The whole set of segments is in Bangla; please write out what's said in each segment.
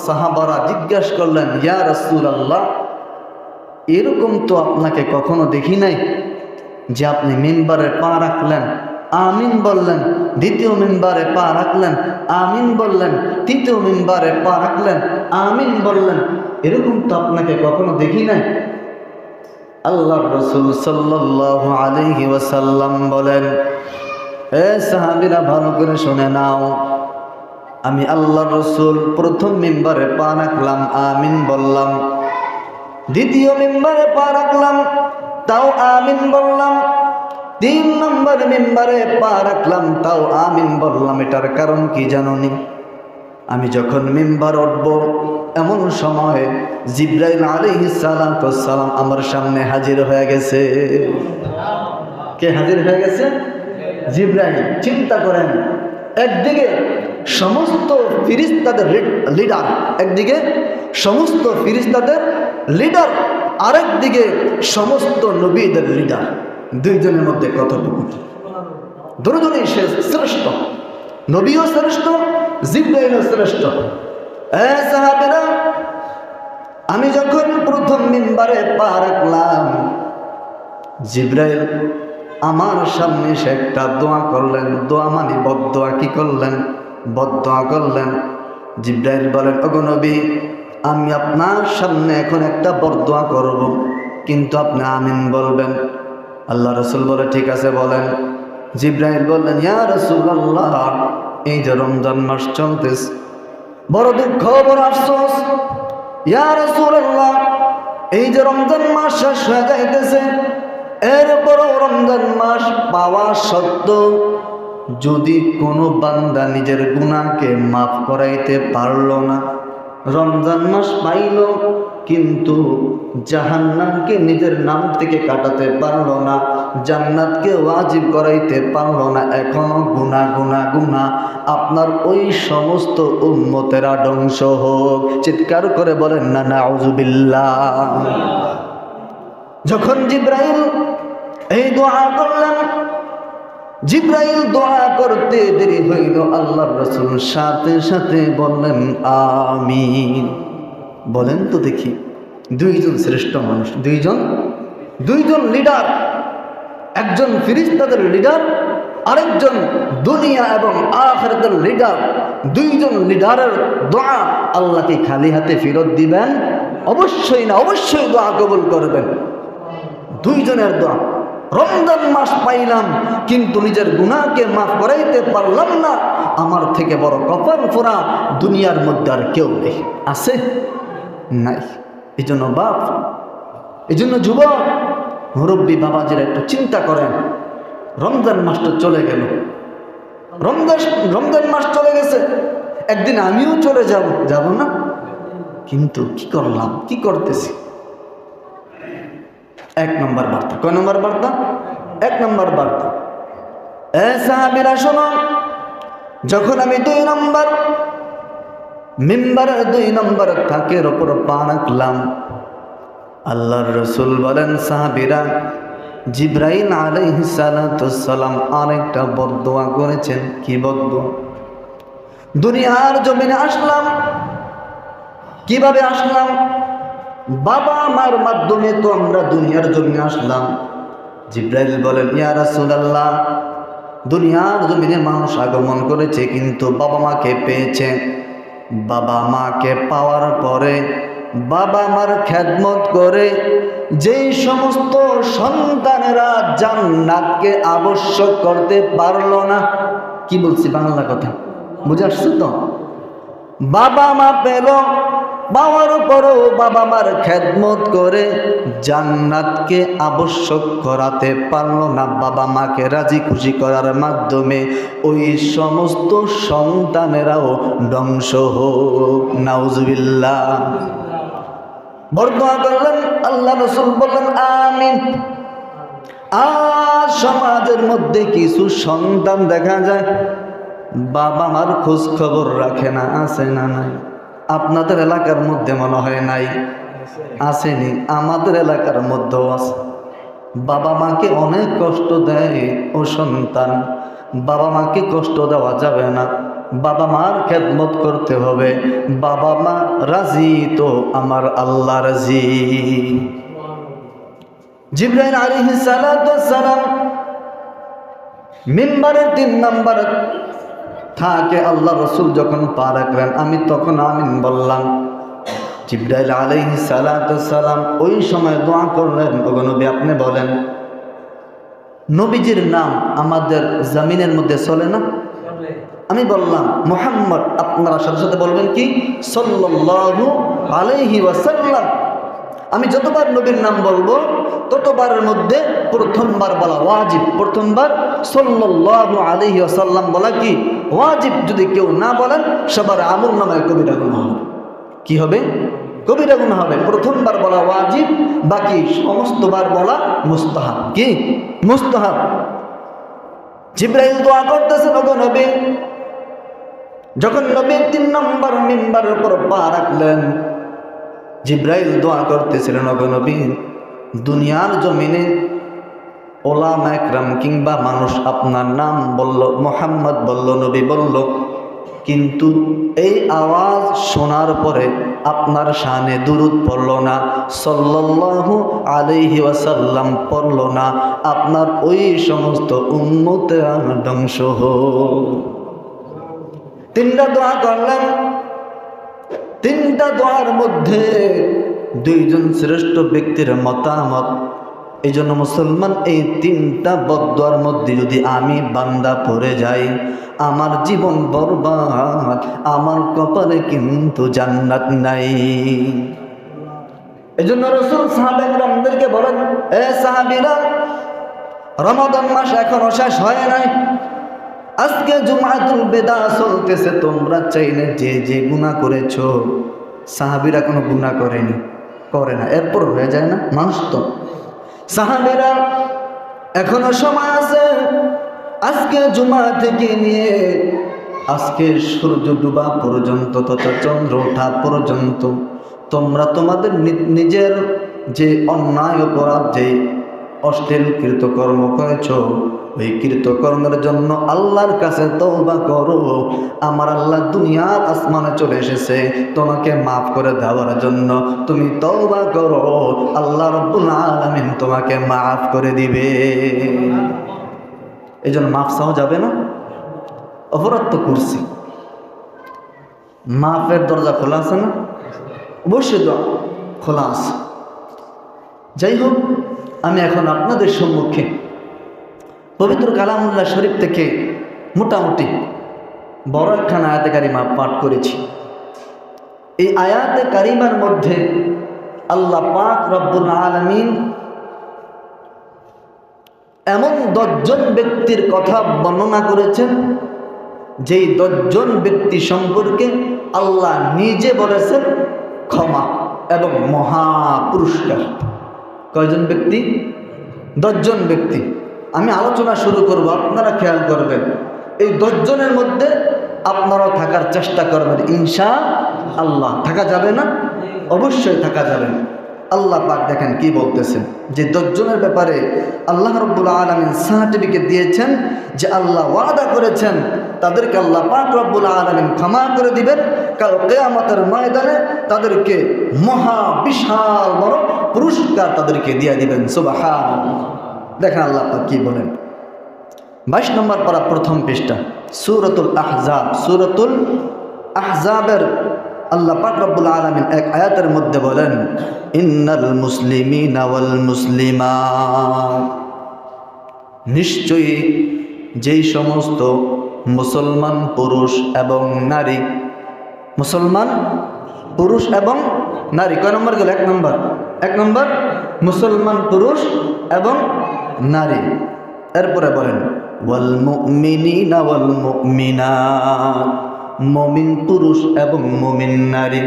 সাহাবারা জিজ্ঞাসা করলেন, ইয়া রাসূলুল্লাহ, এরকম তো আপনাকে কখনো দেখি নাই যে আপনি মিম্বারে পা রাখলেন, আমিন বললেন, দ্বিতীয় মিম্বারে পা রাখলেন, আমিন বললেন, তৃতীয় মিম্বারে পা রাখলেন, আমিন বললেন, এরকম তো আপনাকে কখনো দেখি নাই। আল্লাহর রাসূল সাল্লাল্লাহু আলাইহি ওয়াসাল্লাম বলেন, এ সাহাবীরা ভালো করে শুনে নাও, আমি আল্লাহর রাসূল প্রথম মিম্বারে পা রাখলাম, আমিন বললাম, দ্বিতীয় মিম্বারে পা রাখলাম, তাও আমিন বললাম, 3 নম্বর মিম্বারে পা রাখলাম, তাও আমিন বললাম। এটার কারণ কি জানোনি? আমি যখন মিম্বার উঠব এমন সময় জিবরাইল আলাইহিস সালাম আমার সামনে হাজির হয়ে গেছে। কে হাজির হয়ে গেছে? জিবরাইল। চিন্তা করেন, একদিকে সমস্ত ফেরেশতাদের লিডার, একদিকে সমস্ত ফেরেশতাদের লিডার, আরেকদিকে সমস্ত নবীদের লিডার। দুইজনের মধ্যে কতটুকু? দুজনেই শ্রেষ্ঠ, নবীও শ্রেষ্ঠ, জিবরাইলও শ্রেষ্ঠ। সাহাবীরা, আমি যখন প্রথম মিম্বারে পা রাখলাম, জিবরাইল আমার সামনে এসে একটা দোয়া করলেন। দোয়া মানে বদদোয়া। কি করলেন? বদদোয়া করলেন। জিবরাইল বলেন, ওগো নবী, আমি আপনার সামনে এখন একটা বদদোয়া করব, কিন্তু আপনি আমিন বলবেন। আল্লাহ রাসূল বলে, ঠিক আছে বলেন। জিবরাইল বললেন, ইয়া রাসূলুল্লাহ, এই যে রমজান মাস চলতেছে, বড় দুঃখ, বড় আফসোস। ইয়া রাসূলুল্লাহ, এই যে রমজান মাস শেষ হয়ে যাইতেছে, এরপরও রমজান মাস পাওয়া সত্ত্বেও যদি কোনো বান্দা নিজের গুনাহকে মাফ করাইতে পারল না, রমজান মাস পাইল কিন্তু জাহান্নামকে নিজের নাম থেকে কাটাতে পারল না, জান্নাতকে ওয়াজিব করাইতে পারল না, এখনো গুনাহ গুনাহ গুনাহ, আপনার ওই সমস্ত উম্মতেরা ধ্বংস হোক। চিৎকার করে বলেন না নাউযুবিল্লাহ। যখন জিবরাইল এই দোয়া করলেন, জিবরাইল দোয়া করতে দেরি হইল, আল্লাহর রাসূল সাথে সাথে বললেন আমিন। বলেন তো দেখি, দুইজন শ্রেষ্ঠ মানুষ, দুইজন লিডার, একজন ফেরেশতাদের লিডার, আরেকজন দুনিয়া এবং আখিরাতের লিডার, দুইজন লিডারের দোয়া আল্লাহ কি খালি হাতে ফেরত দিবেন? অবশ্যই না, অবশ্যই দোয়া কবুল করবেন। দুইজনের দোয়া। রমজান মাস পাইলাম কিন্তু নিজের গুনাহকে মাফ করাইতে পারলাম না, আমার থেকে বড় কপাল পোড়া দুনিয়ার মধ্যে আর কেউ নেই। আছে? নাই। এই জন্য বাপ, এই জন্য যুবক, মুরব্বী বাবাজিরা একটু চিন্তা করেন। রমজান মাসটা চলে গেল, রমজান মাস চলে গেছে, একদিন আমিও চলে যাব না? কিন্তু কি করলাম, কি করতেছি? 1 নম্বর বার্তা। কয় নম্বর বার্তা? 1 নম্বর বার্তা। সাহাবীরা শোনো, যখন আমি 2 নম্বর মিম্বারের 2 নম্বর তাকের ওপর পা রাখলাম, আল্লাহর রাসূল বলেন, সাহাবীরা, জিবরাইল আলাইহিস সালাম আরেকটা বদদোয়া করেছেন। কি বদদোয়া? দুনিয়ার জমিনে আসলাম, কিভাবে আসলাম? বাবা মার মাধ্যমে তো আমরা দুনিয়ার জমিনে আসলাম। জিবরাইল বলেন, ইয়া রাসূলুল্লাহ, দুনিয়ার জমিনে মানুষ আগমন করেছে কিন্তু বাবা মাকে পেয়েছে। বাবা মাকে পাওয়ার পরে বাবা মার খেদমত করে যেই সমস্ত সন্তানেরা জান্নাতকে আবশ্যক করতে পারলো না, কি বলছি বাংলা কথা বুঝে আসছে তো? বাবা মা পেল, পাওয়ার পরও বাবা মার খেদমত করে জান্নাতকে আবশ্যক করাতে পারল না, বাবা মাকে রাজি খুশি করার মাধ্যমে ওই সমস্ত সন্তানেরাও ধ্বংস হোক। নাউজুবিল্লাহ। বরদোয়া করলেন, আল্লাহ রাসূল বললেন আমিন। আর সমাজের মধ্যে কিছু সন্তান দেখা যায় বাবা মার খোঁজ খবর রাখে না। আছে না নাই? আপনাদের এলাকার মধ্যে মনে হয় নাই, আসেনি? আমাদের এলাকার মধ্যেও আছে। বাবা মাকে অনেক কষ্ট দেয় ও সন্তান। বাবা মাকে কষ্ট দেওয়া যাবে না, বাবা মার খেদমত করতে হবে। বাবা মা রাজি তো আমার আল্লাহ রাজি। জিবরাইল আলাইহিস সালাতু ওয়াস সালাম মিম্বারের 3 নম্বর থাকে আল্লাহ রসুল যখন পা রাখলেন, আমি তখন আমিন বললাম। জিবরাইল আলাইহিস সালাতু ওয়াস সালাম ওই সময় দোয়া করলেন, ওগো নবী আপনি বলেন। নবীজির নাম আমাদের জমিনের মধ্যে চলে না? আমি বললাম মুহাম্মদ, আপনারা সাথে সাথে বলবেন কি সাল্লাল্লাহু আলাইহি ওয়াসাল্লাম। আমি যতবার নবীর নাম বলবো ততবারের মধ্যে প্রথমবার বলা ওয়াজিব। প্রথমবার সাল্লাল্লাহু আলাইহি ওয়াসাল্লাম বলা কি ওয়াজিব। যদি কেউ না বলেন সবার আমল নামায় কবিরা গুনাহ হবে। কি হবে? কবিরা গুনাহ হবে। প্রথমবার বলা ওয়াজিব, বাকি সমস্তবার বলা মুস্তাহাব। কি মুস্তাহাব? জিবরাইল দোয়া করতেছেন, ওগো নবী। যখন নবী 3 নম্বর মিম্বারের উপর পা রাখলেন, জিবরাইল দোয়া করতেছিলেন, ওগো নবী দুনিয়ার জমিনে ওলামা একরাম কিংবা মানুষ আপনার নাম বলল, মুহাম্মদ বলল, নবী বলল, কিন্তু এই আওয়াজ শোনার পরে আপনার শানে দুরূদ পড়ল না, সাল্লাল্লাহু আলাইহি ওয়াসাল্লাম পড়ল না, আপনার ওই সমস্ত উম্মতেরা ধ্বংস হোক। 3টা দোয়া করলেন। 3টা দোয়ার মধ্যে 2 জন শ্রেষ্ঠ ব্যক্তির মতামত। এই জন্য মুসলমান এই 3টা বদদোয়ার মধ্যে যদি আমি বান্দা পড়ে যাই, আমার জীবন বরবাদ, আমার কপালে কিন্তু জান্নাত নাই। এই জন্য রাসূল সাহাবায়ে-কেরামদেরকে বলেন, এ সাহাবীরা, রমাদান মাস এখনো শেষ হয় নাই, আজকে জুমাতুল বিদা চলতেছে, তোমরা চাইলে যে যে গুনাহ করেছো, সাহাবীরা কোনো গুনাহ করে না, এরপর হয়ে যায় না মানুষ তো। সাহাবীরা এখনো সময় আছে, আজকে জুমা থেকে নিয়ে আজকে সূর্য ডুবা পর্যন্ত তথা চন্দ্র ওঠা পর্যন্ত তোমরা তোমাদের নিজের যে অন্যায় অপরাধ, যে অশ্লীল কৃতকর্ম করেছ, ওই কৃতকর্মের জন্য আল্লাহর কাছে তওবা করো। আমার আল্লাহ দুনিয়ার আসমানে চলে এসেছে তোমাকে মাফ করে দেওয়ার জন্য। তুমি তওবা করো, আল্লাহ রাব্বুল আলামিন তোমাকে মাফ করে দিবে। এই জন্য মাফ চাওয়া যাবে না? অপরাধ তো করছি, মাফের দরজা খোলা আছে না? অবশ্যই তো খোলা আছে। যাই হোক, আমি এখন আপনাদের সম্মুখে পবিত্র কালামুল্লাহ শরীফ থেকে মোটামুটি বড় একখানা আয়াতে কারিমা পাঠ করেছি। এই আয়াতে কারিমার মধ্যে আল্লাহ পাক রব্বুল আলামিন এমন 10 জন ব্যক্তির কথা বর্ণনা করেছেন, যেই 10 জন ব্যক্তি সম্পর্কে আল্লাহ নিজে বলেছেন ক্ষমা এবং মহা পুরস্কার। কয়জন ব্যক্তি? 10 জন ব্যক্তি। আমি আলোচনা শুরু করব, আপনারা খেয়াল করবেন। এই 10 জনের মধ্যে আপনারাও থাকার চেষ্টা করবেন ইনশাআল্লাহ। থাকা যাবে না? অবশ্যই থাকা যাবে। আল্লাহ পাক দেখেন কি বলতেছেন, যে 10 জনের ব্যাপারে আল্লাহ রাব্বুল আলামিন সার্টিফিকেট দিয়েছেন, যে আল্লাহ ওয়াদা করেছেন তাদেরকে আল্লাহ পাক রব্বুল আলামিন ক্ষমা করে দিবেন। কাল কিয়ামতের ময়দানে তাদেরকে মহা বিশাল বড় পুরস্কার তাদেরকে দিয়ে দিবেন। সুবহানাল্লাহ। দেখেন আল্লাহ পাক কি বলেন। 22 নম্বর পারা প্রথম পৃষ্ঠা, সূরাতুল আহজাব। সূরাতুল আহজাবের আল্লাহ পাক রব্বুল আলামিন এক আয়াতের মধ্যে বলেন, ইন্নাল মুসলিমিনা ওয়াল মুসলিমাত, নিশ্চয়ই যেই সমস্ত মুসলমান পুরুষ এবং নারী, মুসলমান পুরুষ এবং নারী, কয় নম্বর গেল? 1 নম্বর। 1 নম্বর মুসলমান পুরুষ এবং নারী। এরপরে বলেন ওয়াল মুমিনিনা ওয়াল মুমিনাত, মুমিন পুরুষ এবং মুমিন নারী।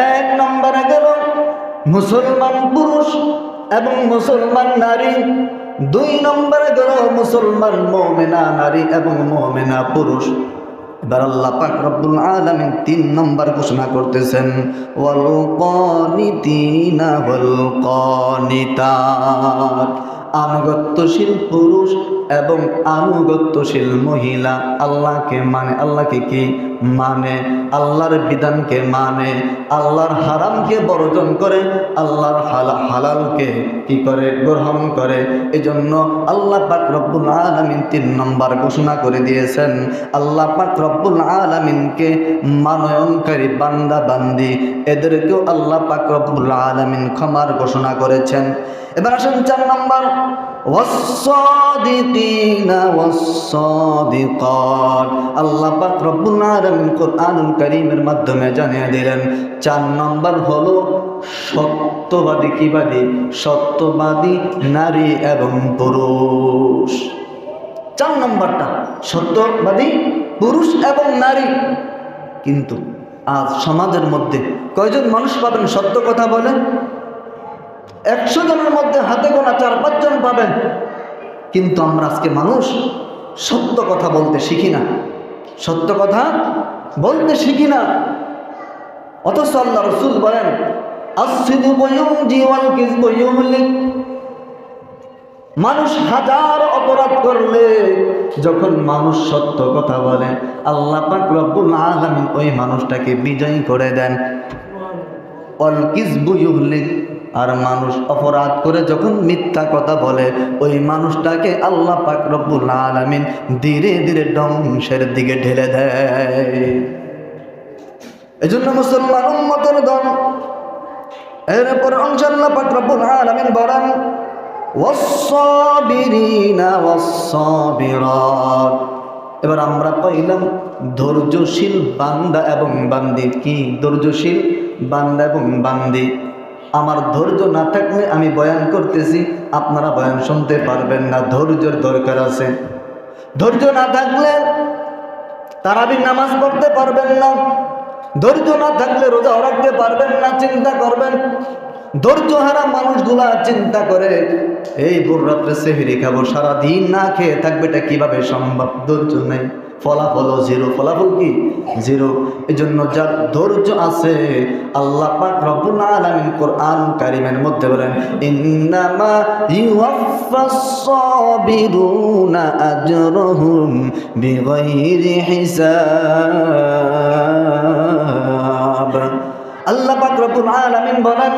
1 নম্বরে গেল মুসলমান পুরুষ এবং মুসলমান নারী। 2 নম্বরে গেল মুসলমান মুমিনা নারী এবং মুমিনা পুরুষ। এবার আল্লাহ পাক রব্বুল আলামিন 3 নম্বর ঘোষণা করতেছেন, ওয়াল কানিতিনা ওয়াল কানিতাত, আনুগত্যশীল পুরুষ এবং আনুগত্যশীল মহিলা আল্লাহকে মানে, আল্লাহকে কি মানে, আল্লাহর বিধানকে মানে, আল্লাহর হারামকে বর্জন করে, আল্লাহর হালালকে কি করে গ্রহণ করে। এজন্য আল্লাহ পাক রব্বুল আলামিন 3 নম্বর ঘোষণা করে দিয়েছেন, আল্লাহ পাক রব্বুল আলামিনকে মানয়নকারী বান্দা বান্দি এদেরকেও আল্লাহ পাক রব্বুল আলামিন ক্ষমার ঘোষণা করেছেন। এবার আসেন 4 নম্বর, ওয়াস-সাদিকিনা ওয়াস-সাদিকাত। আল্লাহ পাক রব্বুল আলামিন কোরআনুল কারীমের মাধ্যমে জানিয়ে দিলেন 4 নম্বর হলো সত্যবাদী। কিবাদী? সত্যবাদী নারী এবং পুরুষ। 4 নম্বরটা সত্যবাদী পুরুষ এবং নারী। কিন্তু আজ সমাজের মধ্যে কয়জন মানুষ পাবেন সত্য কথা বলেন? 100 জনের মধ্যে হাতে গোনা 4-5 জন পাবেন। কিন্তু আমরা আজকে মানুষ সত্য কথা বলতে শিখি না, সত্য কথা বলতে শিখি না। অথচ আল্লাহ রাসূল বলেন, আস-সিদকু ইউনজি ওয়াল কিযবু ইউহলিক। মানুষ হাজার অপরাধ করলে যখন মানুষ সত্য কথা বলে, আল্লাহ পাক রব্বুল আলামিন ওই মানুষটাকে বিজয়ী করে দেন। ওয়াল কিযবু ইউহলিক। আর মানুষ অপরাধ করে যখন মিথ্যা কথা বলে, ওই মানুষটাকে আল্লাহ পাক রব্বুল আলামিন ধীরে ধীরে ধ্বংসের দিকে ঢেলে দেয়। এজন্য মুসলমান উম্মতের দল এরপর আল্লাহ পাক রব্বুল আলামিন বলেন, ওয়াস-সাবিরিনা ওয়াস-সাবিরাত। এবার আমরা পাইলাম ধৈর্যশীল বান্দা এবং বান্দি। কি ধৈর্যশীল বান্দা এবং বান্দি? আমার ধৈর্য না থাকলে আমি বয়ান করতেছি, আপনারা বয়ান শুনতে পারবেন না। ধৈর্যের দরকার আছে। ধৈর্য না থাকলে তারাবির নামাজ পড়তে পারবেন না। ধৈর্য না থাকলে রোজা রাখতে পারবেন না। চিন্তা করবেন, ধৈর্য হারা মানুষগুলা চিন্তা করে এই ভোর রাত্রে সেহরি খাবো, সারাদিন না খেয়ে থাকবে, এটা কিভাবে সম্ভব? ধৈর্য নেই, ফলাফলও জিরো। ফলাফল কি? জিরো। এজন্য যার ধৈর্য আছে, আল্লাহ পাক রব্বুল আলামিন কোরআনুল কারীমের মধ্যে বলেন, ইন্নামা ইউওয়াফাস সাবিরুনা আজরুহুম বিগাইরি হিসাব। আল্লাহ পাক রব্বুল আলামিন বলেন,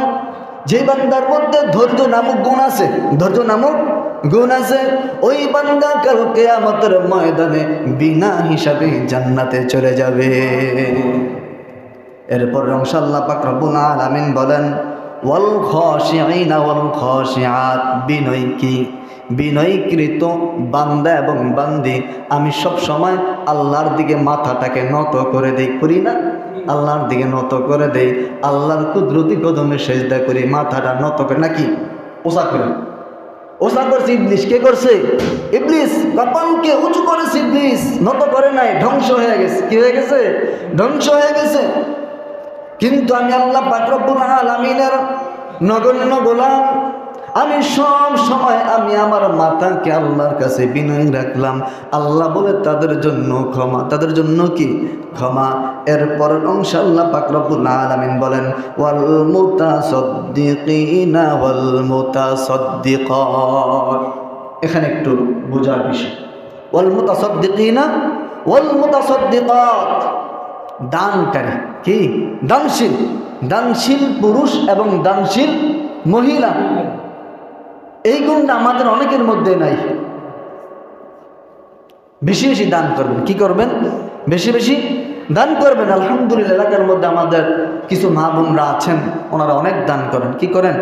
যে বান্দার মধ্যে ধৈর্য নামক গুণ আছে, ধৈর্য নামক গুণ আছে, ওই বান্দা কাল কিয়ামতের ময়দানে বিনা হিসাবে জান্নাতে চলে যাবে। এরপর ইনশাআল্লাহ পাক রব্বুল আলামিন বলেন, ওয়াল খাশিঈনা ওয়াল খাশিআত। বিনয় কি? বিনয়কৃত বান্দা এবং বান্দি। আমি সব সময় আল্লাহর দিকে মাথাটাকে নত করে দেই, করি না? আল্লাহর দিকে নত করে দেই, আল্লাহর কুদরতি কদমে সেজদা করি, মাথাটা নত করে। নাকি ওসা করে? ওসা করছে ইবলিস। কে করছে? ইবলিস। কপালকে উঁচু করেছে ইবলিস, নত করে নাই, ধ্বংস হয়ে গেছে। কি হয়ে গেছে? ধ্বংস হয়ে গেছে। কিন্তু আমি আল্লাহ পাক রব্বুল আলামিনের নগণ্য গোলাম, আমি সব সময় আমি আমার মাথাকে আল্লাহর কাছে বিনয় রাখলাম। আল্লাহ বলে তাদের জন্য ক্ষমা। তাদের জন্য কি? ক্ষমা। এরপর ইনশাআল্লাহ পাক রব্বুল আলামিন বলেন, ওয়াল মুতাসাদ্দিকিনা ওয়াল মুতাসাদ্দিকাত। এখানে একটু বোঝার বিষয়। ওয়াল মুতাসাদ্দিকিনা ওয়াল মুতাসাদ্দিকাত। দানকারী। কি? দানশীল। দানশীল পুরুষ এবং দানশীল মহিলা। এই গুণটা আমাদের অনেকের মধ্যে নাই। বেশি বেশি দান করবেন। কি করবেন? বেশি বেশি দান করবেন। আলহামদুলিল্লাহ, এলাকার মধ্যে আমাদের কিছু মা বোনরা আছেন, ওনারা অনেক দান করেন। কি করেন?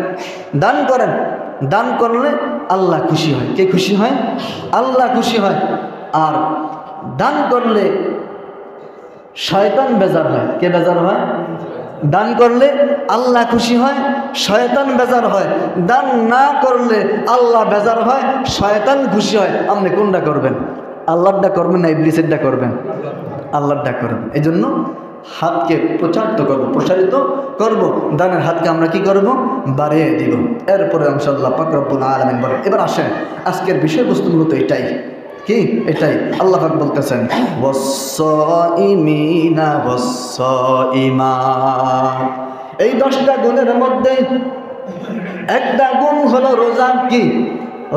দান করেন। দান করলে আল্লাহ খুশি হয়। কে খুশি হয়? আল্লাহ খুশি হয়। আর দান করলে শয়তান বেজার হয়। কে বেজার হয়? দান করলে আল্লাহ খুশি হয়, শয়তান বেজার হয়। দান না করলে আল্লাহ বেজার হয়, শয়তান খুশি হয়। আপনি কোনটা করবেন? আল্লাহরটা করবেন না ইবলিসেরটা করবেন? আল্লাহরটা করবেন। এই জন্য হাতকে প্রসারিত করব। দানের হাতকে আমরা কি করব? বাড়িয়ে দিব। এরপরে ইনশাআল্লাহ পাক রব্বুল আলামিন বলেন। এবার আসেন, আজকের বিষয়বস্তু মূলত এটাই। কি? এটাই আল্লাহ পাক বলতেছেন, ওয়াস-সাইমিনা ওয়াস-সাইমাত। এই 10টা গুণের মধ্যে একটা গুণ হলো রোজা। কি?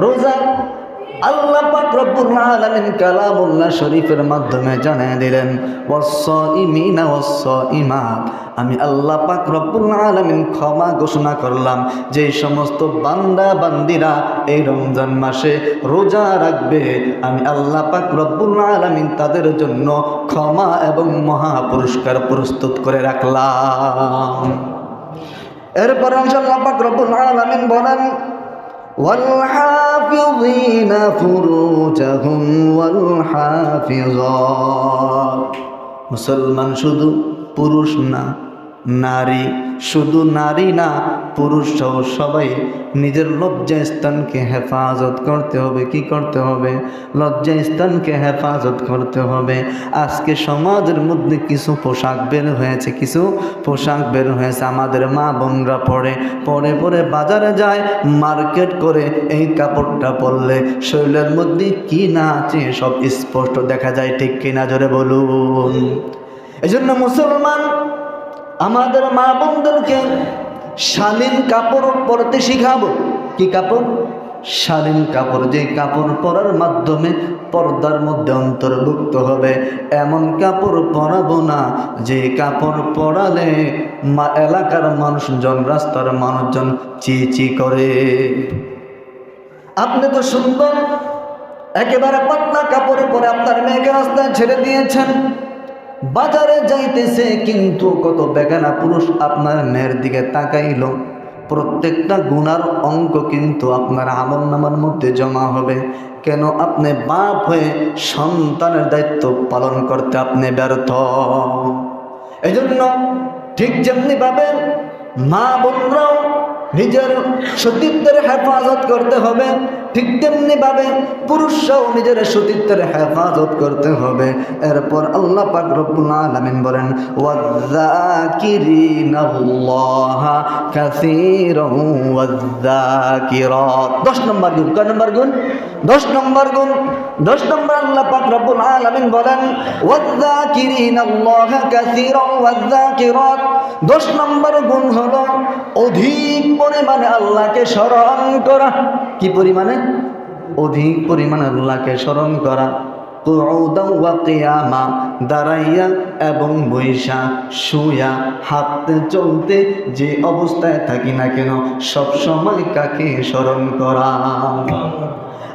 রোজা। আল্লাহ পাক রব্বুল আলামিন কালামুল্লাহ শরীফের মাধ্যমে জানিয়ে দিলেন ওয়াস-সাইমিনা ওয়াস-সাইমাত, আমি আল্লাহ পাক রব্বুল আলামিন ক্ষমা ঘোষণা করলাম যে সমস্ত বান্দা বান্দিরা এই রমজান মাসে রোজা রাখবে, আমি আল্লাহ পাক রব্বুল আলামিন তাদের জন্য ক্ষমা এবং মহা পুরস্কার প্রস্তুত করে রাখলাম। এরপর আল্লাহ পাক রব্বুল আলামিন বলেন والحافظين فروجهم والحافظات, মুসলমান শুধু পুরুষ না, নারী শুধু নারী না, পুরুষ সহ সবাই নিজের লজ্জাস্থানকে হেফাজত করতে হবে। কি করতে হবে? লজ্জাস্থানকে হেফাজত করতে হবে। আজকে সমাজের মধ্যে কিছু পোশাক বের হয়েছে, কিছু পোশাক বের হয়েছে আমাদের মা বোনরা পরে বাজারে যায়, মার্কেট করে এই কাপড়টা পরলে শরীরের মধ্যে কি না আছে সব স্পষ্ট দেখা যায়। ঠিক কিনা জোরে বলুন। এজন্য মুসলমান আমাদের মা বোনদেরকে শালীন কাপড় পরতে শিখাবো। কি কাপড়? শালীন কাপড়, যে কাপড় পরার মাধ্যমে পর্দার মধ্যে অন্তর্ভুক্ত হবে। এমন কাপড় পরাবো না যে কাপড় পরালে এলাকার মানুষজন, রাস্তার মানুষজন চি চি করে। আপনি তো সুন্দর একেবারে পাতলা কাপড় পরে আপনার মেয়েকে রাস্তায় ছেড়ে দিয়েছেন, বাজারে যাইতেছে, কিন্তু কত বেগানা পুরুষ আপনার মেয়ের দিকে তাকাইল। প্রত্যেকটা গুনার অঙ্ক কিন্তু আপনার আমলনামার মধ্যে জমা হবে। কেন? আপনি বাপ হয়ে সন্তানের দায়িত্ব পালন করতে আপনি ব্যর্থ। এজন্য ঠিক যেমনি ভাবে মা বোনরাও নিজের সতীত্বের হেফাজত করতে হবে, ঠিক তেমনি ভাবে পুরুষরাও নিজের সতীত্বের হেফাজত করতে হবে। এরপর আল্লাহ পাক রব্বুল আলামিন বলেন ওয়াযাকিরিনাল্লাহা কাসীরান ওয়াযাকিরাত। 10 নম্বর গুণ। কয় নম্বর গুণ? 10 নম্বর গুণ। 10 নম্বর আল্লাহ পাক রব্বুল আলামিন বলেন ওয়াযাকিরিনাল্লাহা কাসীরান ওয়াযাকিরাত। 10 নম্বর গুণ হলো অধিক পরিমাণে আল্লাহকে স্মরণ করা। কি পরিমাণে? অধিক পরিমাণে আল্লাহকে স্মরণ করা। কুউদান ওয়া কিয়ামা, দাঁড়াইয়া এবং বৈশা, শুয়া, হাঁটতে চলতে যে অবস্থায় থাকি না কেন সব সময় কাকে স্মরণ করা?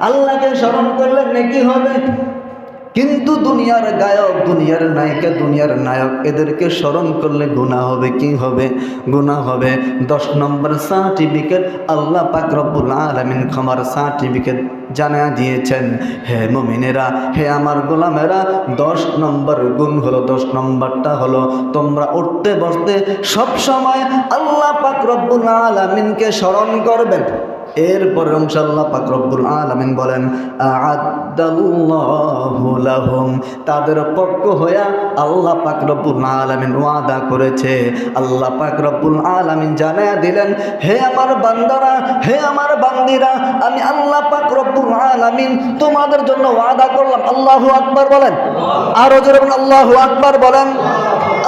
আল্লাহকে স্মরণ করলে নেকি হবে। কিন্তু দুনিয়ার গায়ক, দুনিয়ার নায়িকা, দুনিয়ার নায়ক এদেরকে স্মরণ করলে গুনাহ হবে। কি হবে? গুনাহ হবে। 10 নম্বর সার্টিফিকেট আল্লাহ পাক রব্বুল আলামিন ক্ষমার সার্টিফিকেট জানা দিয়েছেন। হে মুমিনেরা, হে আমার গোলামেরা, 10 নম্বর গুণ হলো, 10 নম্বরটা হলো তোমরা উঠতে বসতে সব সময় আল্লাহ পাক রব্বুল আলামিনকে স্মরণ করবেন। এরপরে ইনশাআল্লাহ পাক রব্বুল আলামিন বলেন আ'আদাল্লাহু লাহুম, তাদের পক্ষ হইয়া আল্লাহ পাক রব্বুল আলামিন ওয়াদা করেছে। আল্লাহ পাক রব্বুল আলামিন জানায়া দিলেন, হে আমার বান্দারা, হে আমার বান্দিরা, আমি আল্লাহ পাক রব্বুল আলামিন তোমাদের জন্য ওয়াদা করলাম। আল্লাহু আকবার বলেন। আরো জোরে বলেন আল্লাহু আকবার বলেন।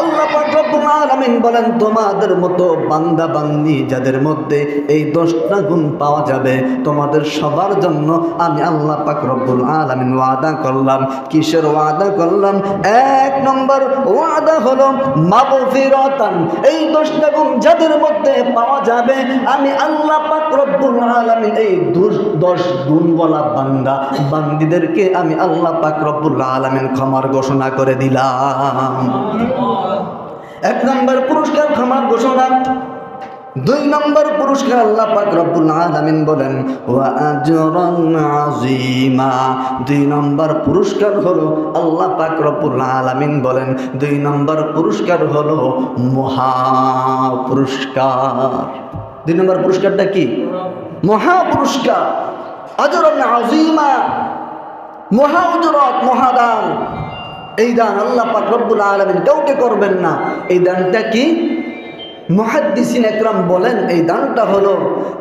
আল্লাহ পাক রব্বুল আলামিন বলেন, তোমাদের মতো বান্দা বান্দি যাদের মধ্যে এই 10টা গুণ পাওয়া যাবে, তোমাদের সবার জন্য আমি আল্লাহ পাক রব্বুল আলামিন ওয়াদা করলাম। কিসের ওয়াদা করলাম? 1 নম্বর ওয়াদা হলো মাগফিরাতান। এই 10টা গুণ যাদের মধ্যে পাওয়া যাবে, আমি আল্লাহ পাক রব্বুল আলামিন এই 10 গুণওয়ালা বান্দা বান্দিদেরকে আমি আল্লাহ পাক রব্বুল আলামিন ক্ষমার ঘোষণা করে দিলাম। 1 নম্বর পুরস্কার ক্ষমার ঘোষণা। 2 নম্বর পুরস্কার আল্লাহ পাক রব্বুল আলামিন বলেন ওয়া আজরান আযীমা। 2 নম্বর পুরস্কার হলো আল্লাহ পাক রব্বুল আলামিন বলেন 2 নম্বর পুরস্কার হলো মহা পুরস্কার। 2 নম্বর পুরস্কারটা কি? মহা পুরস্কার। আজরান আযীমা, মহা উজরত, মহাদান। এই দান আল্লাহ পাক রব্বুল আলামিন কাউকে করবেন না। এই দানটা কি? মুহাদ্দিসিন একরাম বলেন এই দানটা হলো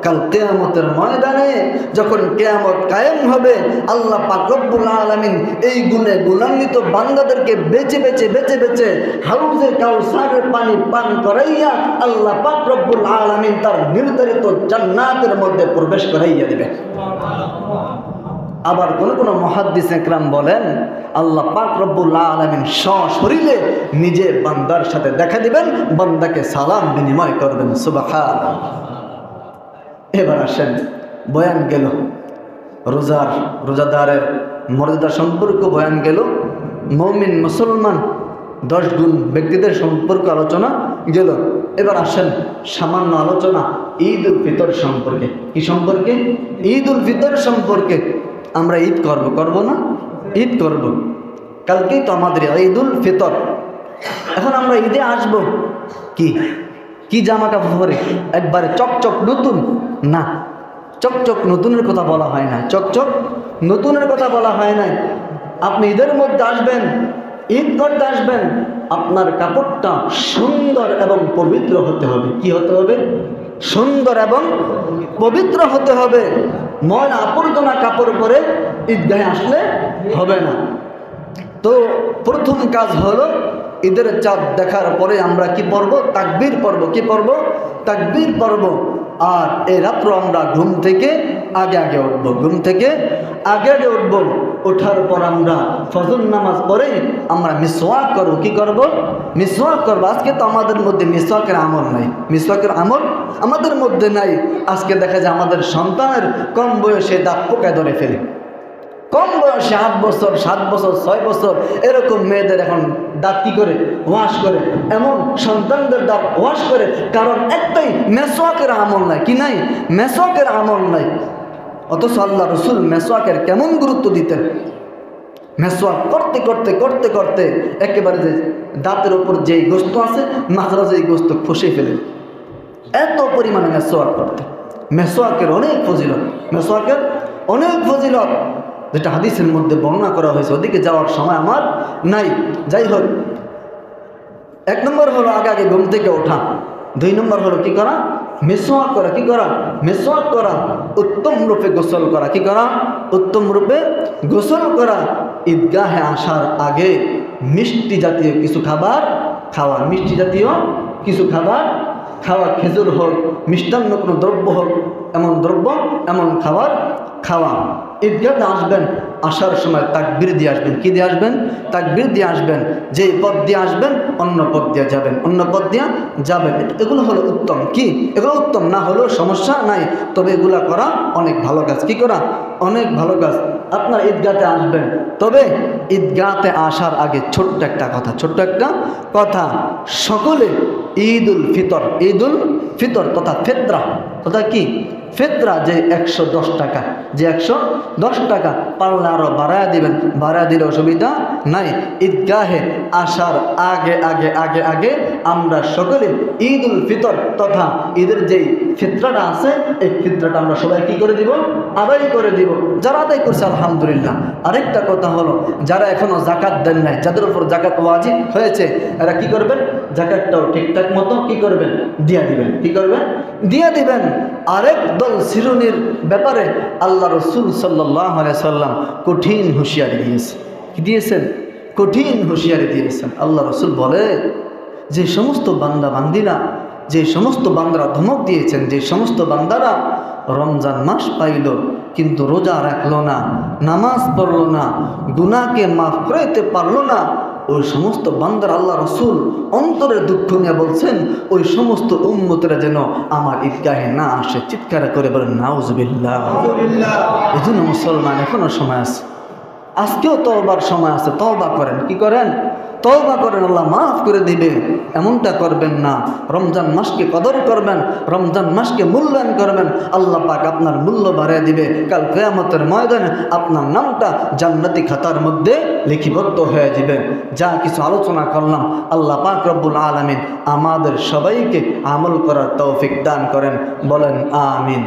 কাল কিয়ামতের ময়দানে যখন কিয়ামত কায়েম হবে, আল্লাহ পাক রব্বুল আলামিন এই গুণে গুণান্বিত বান্দাদেরকে বেছে বেছে বেছে বেছে হাউজে কাউসারের পানি পান করাইয়া আল্লাহ পাক রব্বুল আলামিন তার নির্ধারিত জান্নাতের মধ্যে প্রবেশ করাইয়া দিবে। আবার কোন মুহাদ্দিস একরাম বলেন আল্লাহ পাক রব্বুল আলামিন সশরীরে নিজে বান্দার সাথে দেখা দিবেন, বান্দাকে সালাম বিনিময় করবেন। সুবহানাল্লাহ। এবার আসেন, বয়ান গেল রোজাদারের মর্যাদা সম্পর্কে বয়ান গেল, মুমিন মুসলমান 10 গুণ ব্যক্তিদের সম্পর্কে আলোচনা গেল। এবার আসেন সামান্য আলোচনা ঈদ উল ফিতর সম্পর্কে। কি সম্পর্কে? ঈদ উল ফিতর সম্পর্কে। আমরা ঈদ করব না? ঈদ করব। কালকেই তো আমাদের ঈদ উল ফিতর। এখন আমরা ঈদে আসব কি জামা কাপড় পরে? একবারে চকচক নতুন না, চকচক নতুনের কথা বলা হয় না, চকচক নতুনের কথা বলা হয় নাই। আপনি ঈদের মধ্যে আসবেন, ঈদ করতে আসবেন, আপনার কাপড়টা সুন্দর এবং পবিত্র হতে হবে। কি হতে হবে? সুন্দর এবং পবিত্র হতে হবে। ময়লা আবর্জনা কাপড় পরে ঈদগাহে আসলে হবে না। তো প্রথম কাজ হলো ঈদের চাঁদ দেখার পরে আমরা কি পড়ব? তাকবীর পড়ব। কি পড়ব? তাকবীর পড়ব। আর এই রাত্র আমরা ঘুম থেকে আগে উঠব। ঘুম থেকে আগে উঠব। ওঠার পর আমরা ফজর নামাজ পড়ে আমরা মিসওয়াক করব। কি করব? মিসওয়াক করব। আজকে তো আমাদের মধ্যে মিসওয়াকের আমল নাই। মিসওয়াকের আমল আমাদের মধ্যে নাই। আজকে দেখা যায় আমাদের সন্তানের কম বয়সে দাঁত পোকায় ধরে ফেলে। কম বয়সে 8 বছর, 7 বছর, 6 বছর এরকম মেয়েদের এখন দাঁত কি করে? ওয়াশ করে। এমন সন্তানদের দাঁত ওয়াশ করে, কারণ একটাই, মেসওয়াকের আমল নাই। কি নাই? মেসওয়াকের আমল নাই। অথচ আল্লাহ রসুল মেসওয়াকের কেমন গুরুত্ব দিতেন। মেসওয়াক করতে করতে করতে করতে একেবারে যে দাঁতের ওপর যেই গোস্ত আছে, মাঝরা যেই গোস্ত খসে ফেলে, এত পরিমাণে মেসওয়াক করতে। মেসওয়াকের অনেক ফজিলত, মেসওয়াকের অনেক ফজিলত, যেটা হাদিসের মধ্যে বর্ণনা করা হয়েছে। ওদিকে যাওয়ার সময় আমার নাই। যাই হোক, 1 নম্বর হলো আগে ঘুম থেকে ওঠা। 2 নম্বর হলো কি করা? মিসওয়াক করা। কি করা? মিসওয়াক করা। উত্তম রূপে গোসল করা। কি করা? উত্তম রূপে গোসল করা। ঈদগাহে আসার আগে মিষ্টি জাতীয় কিছু খাবার খাওয়া। মিষ্টি জাতীয় কিছু খাবার খাওয়া। খেজুর হোক, মিষ্টান্ন কোনো দ্রব্য হোক, এমন দ্রব্য, এমন খাবার খাওয়া। ঈদগাহে আসবেন, আসার সময় তাকবীর দিয়ে আসবেন। কি দিয়ে আসবেন? তাকবীর দিয়ে আসবেন। যে পথ দিয়ে আসবেন অন্য পথ দিয়ে যাবেন, অন্য পথ দিয়ে যাবেন। এগুলো হলো উত্তম। কি? এগুলো উত্তম না হলেও সমস্যা নাই, তবে এগুলা করা অনেক ভালো কাজ। কি করা? অনেক ভালো কাজ। আপনার ঈদগাহে আসবেন, তবে ঈদগাহে আসার আগে ছোট্ট একটা কথা, সকলে ঈদ উল ফিতর তথা ফিতরা তথা কি? ফিতরা যে 110 টাকা, যে 110 টাকা পারলে আরো বাড়ায় দিবেন, বাড়ায় দিলে অসুবিধা নাই। ঈদগাহে আসার আগে আমরা সকলে ঈদ উল ফিতর তথা ঈদের যেই ফিতরাটা আছে, এই ফিতরাটা আমরা সবাই কি করে দিব? আদায় করে দিব। যারা আদায় করছে আলহামদুলিল্লাহ। আরেকটা কথা হলো, যারা এখনো জাকাত দেন নাই, যাদের উপর জাকাত ওয়াজিব হয়েছে, এরা কি করবেন? জাকাতটাও ঠিকঠাক মতো কি করবেন? দিয়া দিবেন। কি করবেন? দিয়া দিবেন। আরেক দল শ্রেণীর ব্যাপারে আল্লাহ রসুল সাল্লাল্লাহু আলাইহি সাল্লাম কঠিন হুঁশিয়ারি দিয়েছে। কি দিয়েছেন? কঠিন হুঁশিয়ারি দিয়েছেন। আল্লাহ রসুল বলে, যে সমস্ত বান্দিরা, যে সমস্ত বান্দারা ধমক দিয়েছেন, যে সমস্ত বান্দারা রমজান মাস পাইল কিন্তু রোজা রাখলো না, নামাজ পড়লো না, গুনাহকে মাফ করাইতে পারলো না, ওই সমস্ত বান্দার আল্লাহ রসুল অন্তরের দুঃখ নিয়ে বলছেন, ওই সমস্ত উম্মতেরা যেন আমার ঈদগাহে না আসে। চিৎকার করে বলেন নাউজুবিল্লাহ। এই জন্য মুসলমান, এখনো সময় আছে, আজকেও তওবার সময় আছে। তওবা করেন। কি করেন? তওবা করেন, আল্লাহ মাফ করে দিবে। এমনটা করবেন না। রমজান মাসকে কদর করবেন, রমজান মাসকে মূল্যায়ন করবেন। আল্লাহ পাক আপনার মূল্য বাড়িয়ে দিবে। কাল কিয়ামতের ময়দানে আপনার নামটা জান্নাতি খাতার মধ্যে লিপিবদ্ধ হয়ে যাবে। যা কিছু আলোচনা করলাম, আল্লাহ পাক রব্বুল আলামিন আমাদের সবাইকে আমল করার তৌফিক দান করেন। বলেন আমিন।